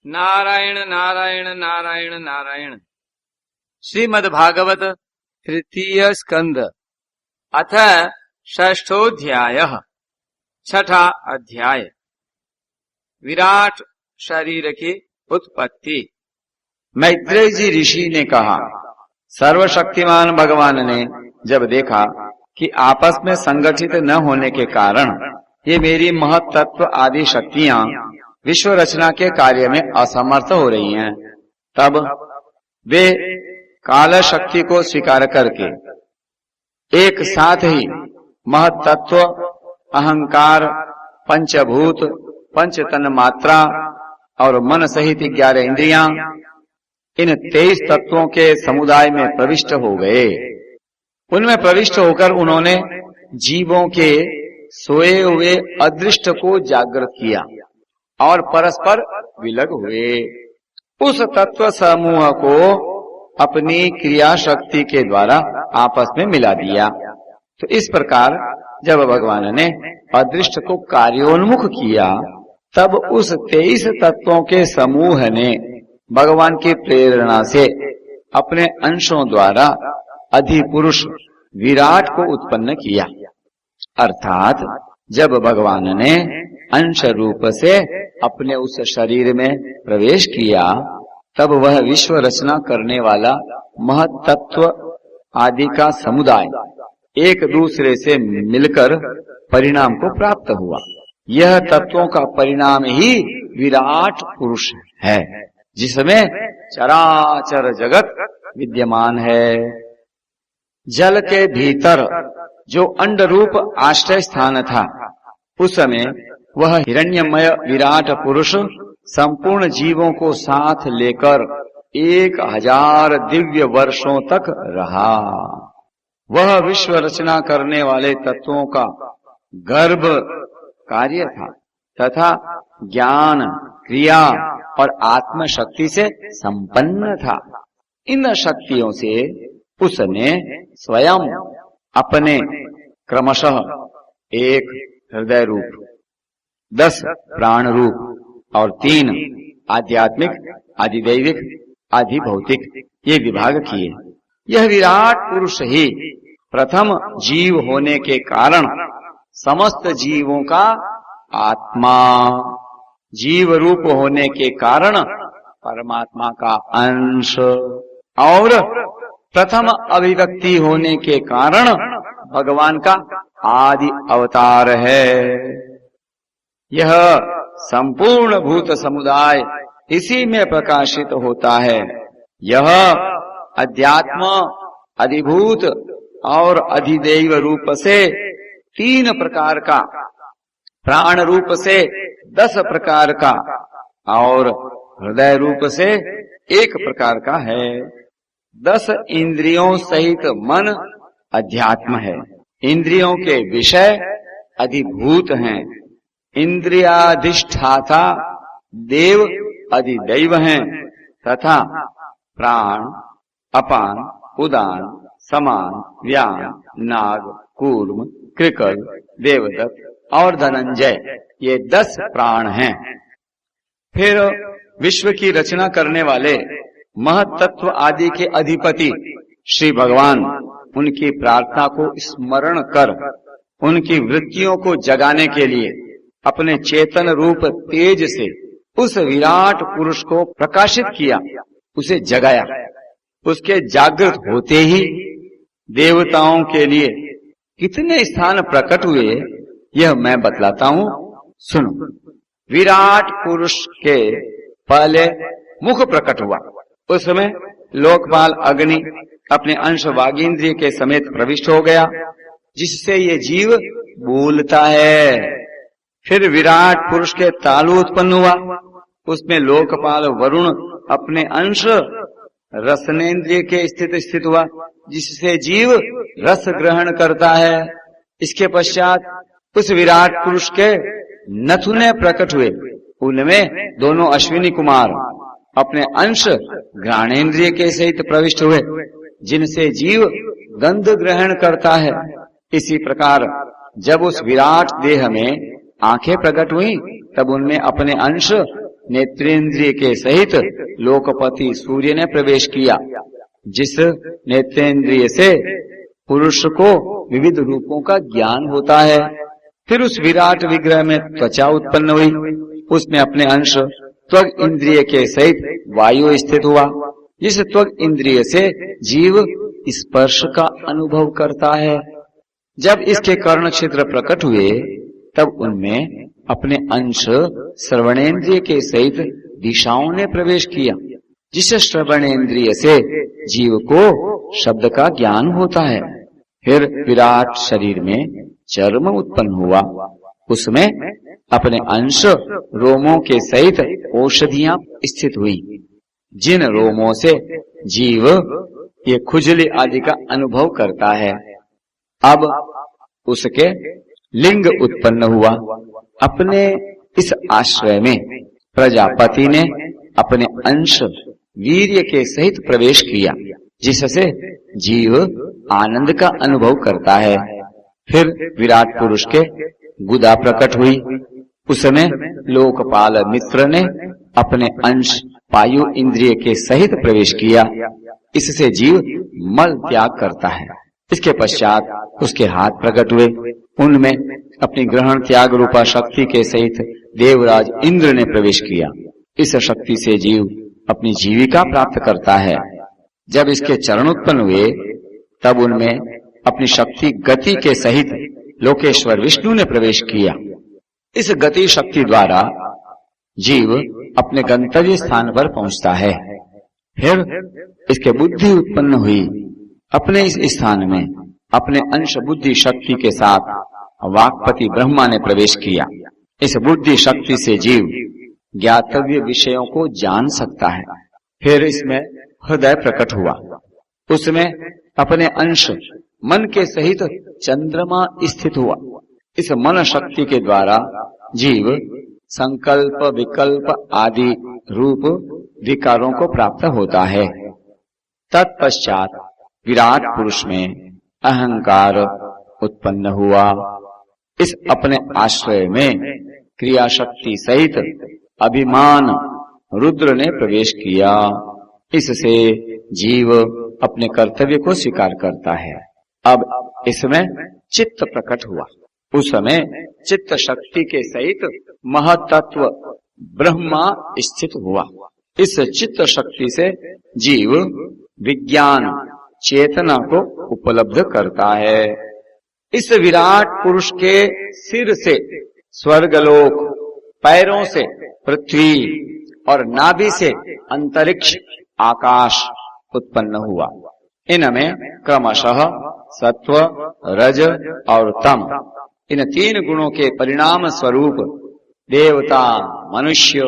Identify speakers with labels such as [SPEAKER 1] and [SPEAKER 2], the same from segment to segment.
[SPEAKER 1] नारायण नारायण नारायण नारायण। श्रीमद् भागवत तृतीय स्कंद अथ षष्ठोऽध्यायः। छठा अध्याय। विराट शरीर की उत्पत्ति। मैत्रेय जी ऋषि ने कहा, सर्वशक्तिमान भगवान ने जब देखा कि आपस में संगठित न होने के कारण ये मेरी महत तत्व आदि शक्तियां विश्व रचना के कार्य में असमर्थ हो रही हैं, तब वे काल शक्ति को स्वीकार करके एक साथ ही महत तत्व, अहंकार, पंचभूत, पंच तन मात्रा और मन सहित 11 इंद्रियां, इन 23 तत्वों के समुदाय में प्रविष्ट हो गए। उनमें प्रविष्ट होकर उन्होंने जीवों के सोए हुए अदृष्ट को जागृत किया और परस्पर विलग हुए। उस तत्व समूह को अपनी क्रिया शक्ति के द्वारा आपस में मिला दिया। तो इस प्रकार जब भगवान ने अदृष्ट को कार्योन्मुख किया, तब उस 23 तत्वों के समूह ने भगवान की प्रेरणा से अपने अंशों द्वारा अधिपुरुष विराट को उत्पन्न किया। अर्थात जब भगवान ने अंश रूप से अपने उस शरीर में प्रवेश किया, तब वह विश्व रचना करने वाला महत तत्व आदि का समुदाय एक दूसरे से मिलकर परिणाम को प्राप्त हुआ। यह तत्वों का परिणाम ही विराट पुरुष है, जिसमें चराचर जगत विद्यमान है। जल के भीतर जो अंड रूप आश्रय स्थान था, उस समय वह हिरण्यमय विराट पुरुष संपूर्ण जीवों को साथ लेकर 1000 दिव्य वर्षों तक रहा। वह विश्व रचना करने वाले तत्वों का गर्भ कार्य था तथा ज्ञान, क्रिया और आत्म शक्ति से संपन्न था। इन शक्तियों से उसने स्वयं अपने क्रमशः 1 हृदय रूप, 10 प्राण रूप और 3 आध्यात्मिक, आदिदैविक, आधिभौतिक ये विभाग किए। यह विराट पुरुष ही प्रथम जीव होने के कारण समस्त जीवों का आत्मा, जीव रूप होने के कारण परमात्मा का अंश और प्रथम अभिव्यक्ति होने के कारण भगवान का आदि अवतार है। यह संपूर्ण भूत समुदाय इसी में प्रकाशित होता है। यह अध्यात्म, अधिभूत और अधिदैव रूप से 3 प्रकार का, प्राण रूप से 10 प्रकार का और हृदय रूप से 1 प्रकार का है। 10 इंद्रियों सहित मन अध्यात्म है। इंद्रियों के विषय अधिभूत हैं। इंद्रियाधिष्ठाता देव अधिदैव हैं तथा प्राण, अपान, उदान, समान, व्यान, नाग, कूर्म, कृकल, देवदत्त और धनंजय ये 10 प्राण हैं। फिर विश्व की रचना करने वाले महत तत्व आदि के अधिपति श्री भगवान उनकी प्रार्थना को स्मरण कर उनकी वृत्तियों को जगाने के लिए अपने चेतन रूप तेज से उस विराट पुरुष को प्रकाशित किया, उसे जगाया। उसके जागृत होते ही देवताओं के लिए कितने स्थान प्रकट हुए, यह मैं बतलाता हूँ, सुनो। विराट पुरुष के पहले मुख प्रकट हुआ। उस समय लोकपाल अग्नि अपने अंश वागींद्रिय के समेत प्रविष्ट हो गया, जिससे ये जीव बोलता है। फिर विराट पुरुष के तालु उत्पन्न हुआ। उसमें लोकपाल वरुण अपने अंश रसनेन्द्रिय के स्थित हुआ, जिससे जीव रस ग्रहण करता है। इसके पश्चात उस विराट पुरुष के नथुने प्रकट हुए। उनमें दोनों अश्विनी कुमार अपने अंश घ्राणेन्द्रिय के सहित प्रविष्ट हुए, जिनसे जीव गंध ग्रहण करता है। इसी प्रकार जब उस विराट देह में आंखें प्रकट हुई, तब उनमें अपने अंश नेत्रेंद्रिय के सहित लोकपति सूर्य ने प्रवेश किया। जिस नेत्रेंद्रिय से पुरुष को विविध रूपों का ज्ञान होता है। फिर उस विराट विग्रह में त्वचा उत्पन्न हुई, उसमें अपने अंश त्वग इंद्रिय के सहित वायु स्थित हुआ। जिस त्वग इंद्रिय से जीव स्पर्श का अनुभव करता है। जब इसके कर्ण क्षेत्र प्रकट हुए तब उनमें अपने अंश श्रवणेन्द्रिय के सहित दिशाओं ने प्रवेश किया। जिस श्रवणेन्द्रिय से जीव को शब्द का ज्ञान होता है। फिर विराट शरीर में चर्म उत्पन्न हुआ, उसमें अपने अंश रोमों के सहित औषधियां स्थित हुई। जिन रोमों से जीव ये खुजली आदि का अनुभव करता है। अब उसके लिंग उत्पन्न हुआ। अपने इस आश्रय में प्रजापति ने अपने अंश वीर्य के सहित प्रवेश किया, जिससे जीव आनंद का अनुभव करता है। फिर विराट पुरुष के गुदा प्रकट हुई, उसमें लोकपाल मित्र ने अपने अंश वायु इंद्रिय के सहित प्रवेश किया। इससे जीव मल त्याग करता है। इसके पश्चात उसके हाथ प्रकट हुए, उनमें अपनी ग्रहण त्याग रूपा शक्ति के सहित देवराज इंद्र ने प्रवेश किया। इस शक्ति से जीव अपनी जीविका प्राप्त करता है। जब इसके चरण उत्पन्न हुए तब उनमें अपनी शक्ति गति के सहित लोकेश्वर विष्णु ने प्रवेश किया। इस गति शक्ति द्वारा जीव अपने गंतव्य स्थान पर पहुंचता है। फिर इसके बुद्धि उत्पन्न हुई। अपने इस स्थान में अपने अंश बुद्धि शक्ति के साथ वाक्पति ब्रह्मा ने प्रवेश किया। इस बुद्धि शक्ति से जीव ज्ञातव्य विषयों को जान सकता है। फिर इसमें हृदय प्रकट हुआ, उसमें अपने अंश मन के सहित चंद्रमा स्थित हुआ। इस मन शक्ति के द्वारा जीव संकल्प विकल्प आदि रूप विकारों को प्राप्त होता है। तत्पश्चात विराट पुरुष में अहंकार उत्पन्न हुआ। इस अपने आश्रय में क्रिया शक्ति सहित अभिमान रुद्र ने प्रवेश किया। इससे जीव अपने कर्तव्य को स्वीकार करता है। अब इसमें चित्त प्रकट हुआ, उस समय चित्त शक्ति के सहित महतत्व ब्रह्मा स्थित हुआ। इस चित्त शक्ति से जीव विज्ञान चेतना को उपलब्ध करता है। इस विराट पुरुष के सिर से स्वर्गलोक, पैरों से पृथ्वी और नाभि से अंतरिक्ष आकाश उत्पन्न हुआ। इनमें क्रमशः सत्व, रज और तम, इन तीन गुणों के परिणाम स्वरूप देवता, मनुष्य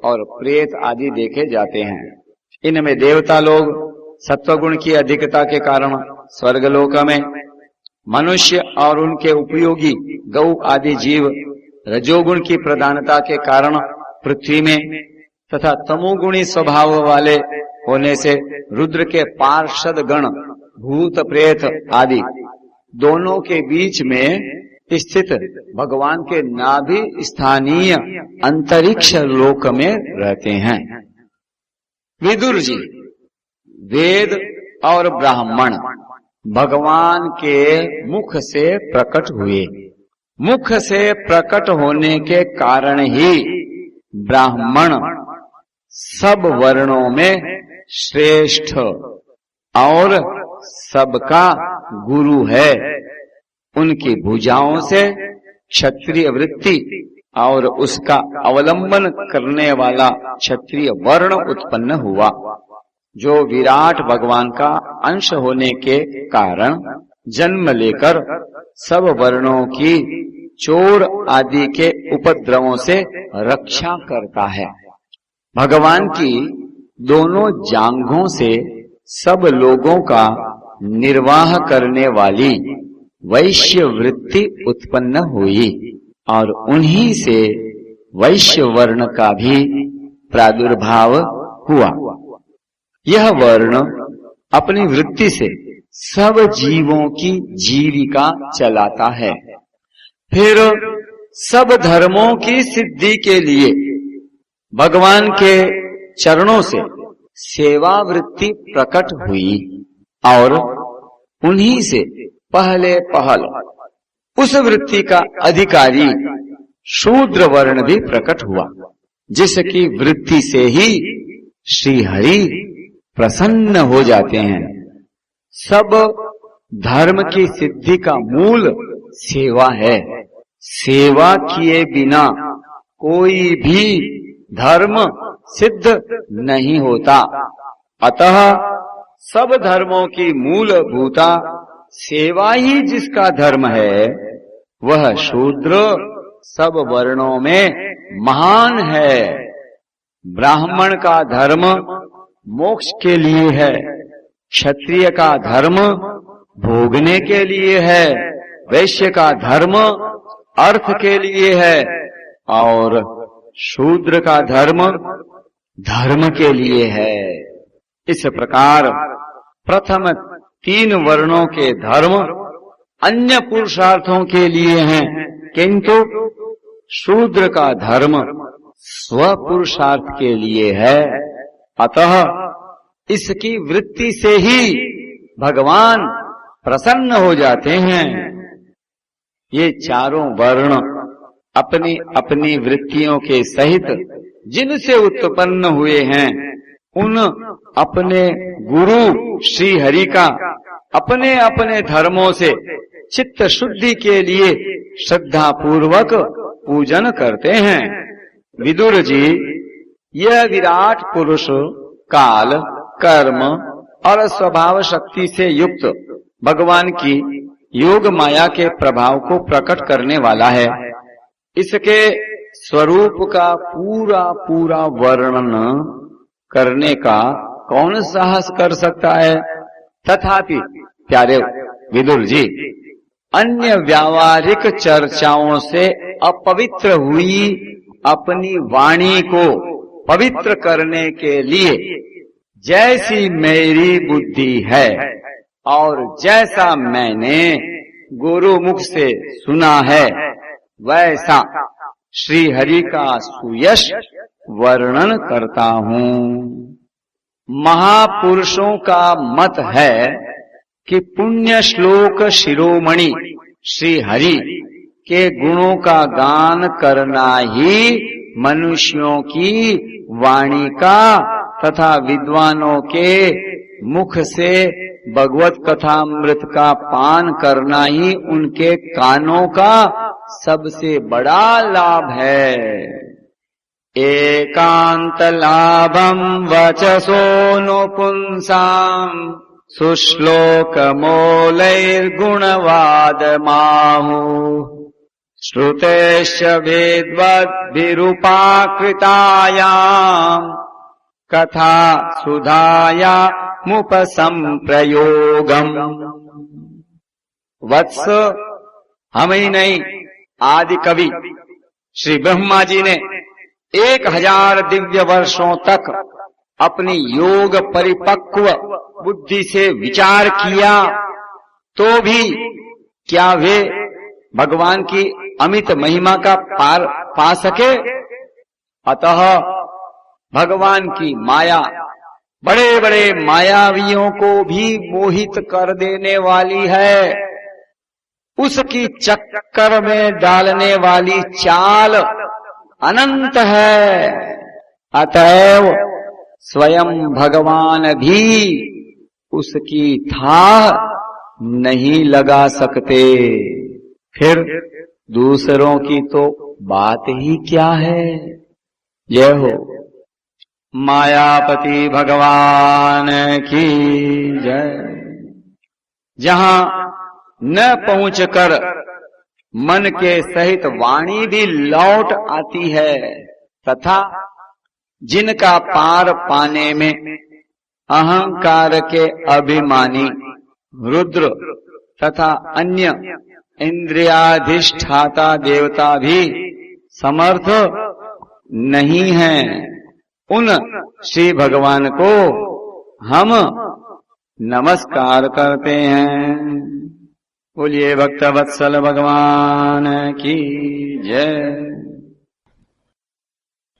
[SPEAKER 1] और प्रेत आदि देखे जाते हैं। इनमें देवता लोग सत्वगुण की अधिकता के कारण स्वर्गलोक में, मनुष्य और उनके उपयोगी गौ आदि जीव रजोगुण की प्रधानता के कारण पृथ्वी में, तथा तमोगुणी स्वभाव वाले होने से रुद्र के पार्षद गण भूत प्रेत आदि दोनों के बीच में स्थित भगवान के नाभि स्थानीय अंतरिक्ष लोक में रहते हैं। विदुर जी, वेद और ब्राह्मण भगवान के मुख से प्रकट हुए। मुख से प्रकट होने के कारण ही ब्राह्मण सब वर्णों में श्रेष्ठ और सबका गुरु है। उनकी भुजाओं से क्षत्रिय वृत्ति और उसका अवलंबन करने वाला क्षत्रिय वर्ण उत्पन्न हुआ, जो विराट भगवान का अंश होने के कारण जन्म लेकर सब वर्णों की चोर आदि के उपद्रवों से रक्षा करता है। भगवान की दोनों जांघों से सब लोगों का निर्वाह करने वाली वैश्य वृत्ति उत्पन्न हुई और उन्हीं से वैश्य वर्ण का भी प्रादुर्भाव हुआ। यह वर्ण अपनी वृत्ति से सब जीवों की जीविका चलाता है। फिर सब धर्मों की सिद्धि के लिए भगवान के चरणों से सेवा वृत्ति प्रकट हुई और उन्हीं से पहले पहल उस वृत्ति का अधिकारी शूद्र वर्ण भी प्रकट हुआ, जिसकी वृत्ति से ही श्री हरि प्रसन्न हो जाते हैं। सब धर्म की सिद्धि का मूल सेवा है। सेवा किए बिना कोई भी धर्म सिद्ध नहीं होता। अतः सब धर्मों की मूलभूता सेवा ही जिसका धर्म है, वह शूद्र सब वर्णों में महान है। ब्राह्मण का धर्म मोक्ष के लिए है, क्षत्रिय का धर्म भोगने के लिए है, वैश्य का धर्म अर्थ के लिए है और शूद्र का धर्म धर्म के लिए है। इस प्रकार प्रथम 3 वर्णों के धर्म अन्य पुरुषार्थों के लिए हैं, किंतु शूद्र का धर्म स्वपुरुषार्थ के लिए है। अतः इसकी वृत्ति से ही भगवान प्रसन्न हो जाते हैं। ये चारों वर्ण अपनी अपनी वृत्तियों के सहित जिनसे उत्पन्न हुए हैं, उन अपने गुरु श्री हरि का अपने अपने धर्मों से चित्त शुद्धि के लिए श्रद्धा पूर्वक पूजन करते हैं। विदुर जी, यह विराट पुरुष काल, कर्म और स्वभाव शक्ति से युक्त भगवान की योग माया के प्रभाव को प्रकट करने वाला है। इसके स्वरूप का पूरा पूरा वर्णन करने का कौन साहस कर सकता है। तथापि प्यारे विदुर जी, अन्य व्यावहारिक चर्चाओं से अपवित्र हुई अपनी वाणी को पवित्र करने के लिए जैसी मेरी बुद्धि है और जैसा मैंने गुरु मुख से सुना है, वैसा श्री हरि का सुयश वर्णन करता हूँ। महापुरुषों का मत है कि पुण्य श्लोक शिरोमणि श्री हरि के गुणों का गान करना ही मनुष्यों की वाणी का तथा विद्वानों के मुख से भगवत कथामृत का पान करना ही उनके कानों का सबसे बड़ा लाभ है। एकांत लाभम वचसोनु पुंसाम सुश्लोक मोलैर्गुणवाद माहु श्रुतेश्च वेद्वद्भिरुपाकृतायाम् कथा सुधाया मुपसंप्रयोगम्। वत्स, हम ही नहीं, आदि कवि श्री ब्रह्मा जी ने 1000 दिव्य वर्षों तक अपनी योग परिपक्व बुद्धि से विचार किया, तो भी क्या वे भगवान की अमित महिमा का पार पा सके। अतः भगवान की माया बड़े बड़े मायावियों को भी मोहित कर देने वाली है। उसकी चक्कर में डालने वाली चाल अनंत है। अतएव स्वयं भगवान भी उसकी था नहीं लगा सकते, फिर दूसरों की तो बात ही क्या है। जय हो। मायापति भगवान की जय। जहां न पहुंचकर मन के सहित वाणी भी लौट आती है, तथा जिनका पार पाने में अहंकार के अभिमानी रुद्र तथा अन्य इंद्रियाधिष्ठाता देवता भी समर्थ नहीं हैं, उन श्री भगवान को हम नमस्कार करते हैं। बोलिए भक्त वत्सल भगवान की जय।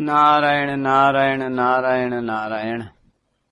[SPEAKER 1] नारायण नारायण नारायण नारायण।